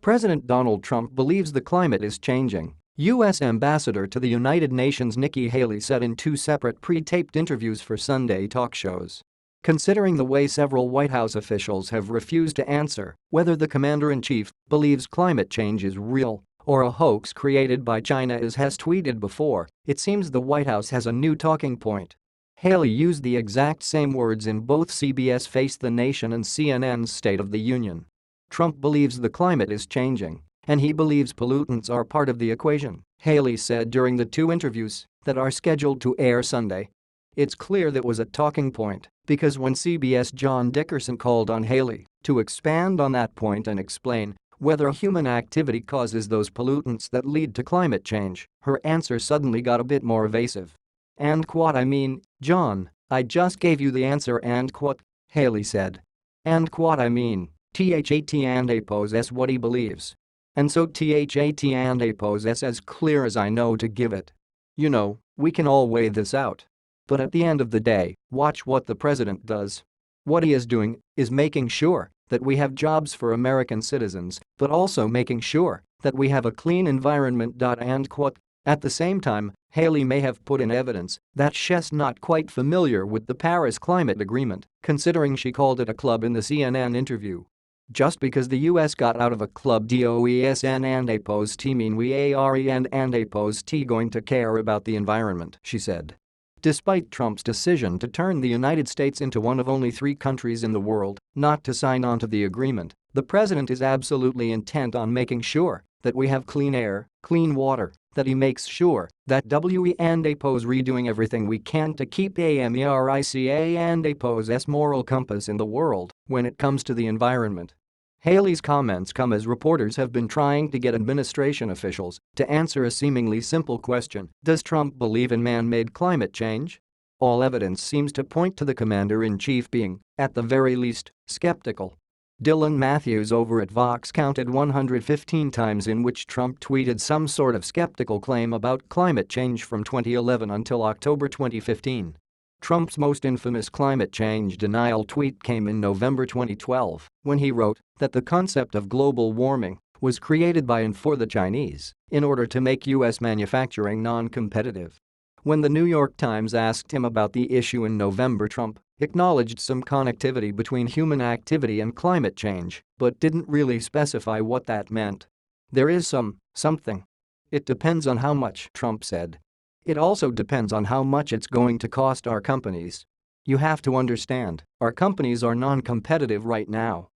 President Donald Trump believes the climate is changing, U.S. Ambassador to the United Nations Nikki Haley said in two separate pre-taped interviews for Sunday talk shows. Considering the way several White House officials have refused to answer whether the commander-in-chief believes climate change is real or a hoax created by China, as has tweeted before, it seems the White House has a new talking point. Haley used the exact same words in both CBS Face the Nation and CNN's State of the Union. Trump believes the climate is changing, and he believes pollutants are part of the equation, Haley said during the two interviews that are scheduled to air Sunday. It's clear that was a talking point because when CBS John Dickerson called on Haley to expand on that point and explain whether human activity causes those pollutants that lead to climate change, her answer suddenly got a bit more evasive. "And what I mean, John, I just gave you the answer and what," Haley said. "And what I mean, THAT and I possess what he believes. And so THAT and I possess as clear as I know to give it. You know, we can all weigh this out. But at the end of the day, watch what the president does. What he is doing is making sure that we have jobs for American citizens, but also making sure that we have a clean environment. And what?" At the same time, Haley may have put in evidence that she's not quite familiar with the Paris Climate Agreement, considering she called it a club in the CNN interview. "Just because the US got out of a club doesn't and oppose T mean we are and oppose T going to care about the environment," she said. Despite Trump's decision to turn the United States into one of only 3 countries in the world not to sign on to the agreement, the president is absolutely intent on making sure that we have clean air, clean water, that he makes sure that we and oppose redoing everything we can to keep America and oppose's moral compass in the world when it comes to the environment. Haley's comments come as reporters have been trying to get administration officials to answer a seemingly simple question: does Trump believe in man-made climate change? All evidence seems to point to the commander-in-chief being, at the very least, skeptical. Dylan Matthews over at Vox counted 115 times in which Trump tweeted some sort of skeptical claim about climate change from 2011 until October 2015. Trump's most infamous climate change denial tweet came in November 2012 when he wrote that the concept of global warming was created by and for the Chinese in order to make U.S. manufacturing non-competitive. When the New York Times asked him about the issue in November, Trump acknowledged some connectivity between human activity and climate change but didn't really specify what that meant. "There is something. It depends on how much," Trump said. "It also depends on how much it's going to cost our companies. You have to understand, our companies are non-competitive right now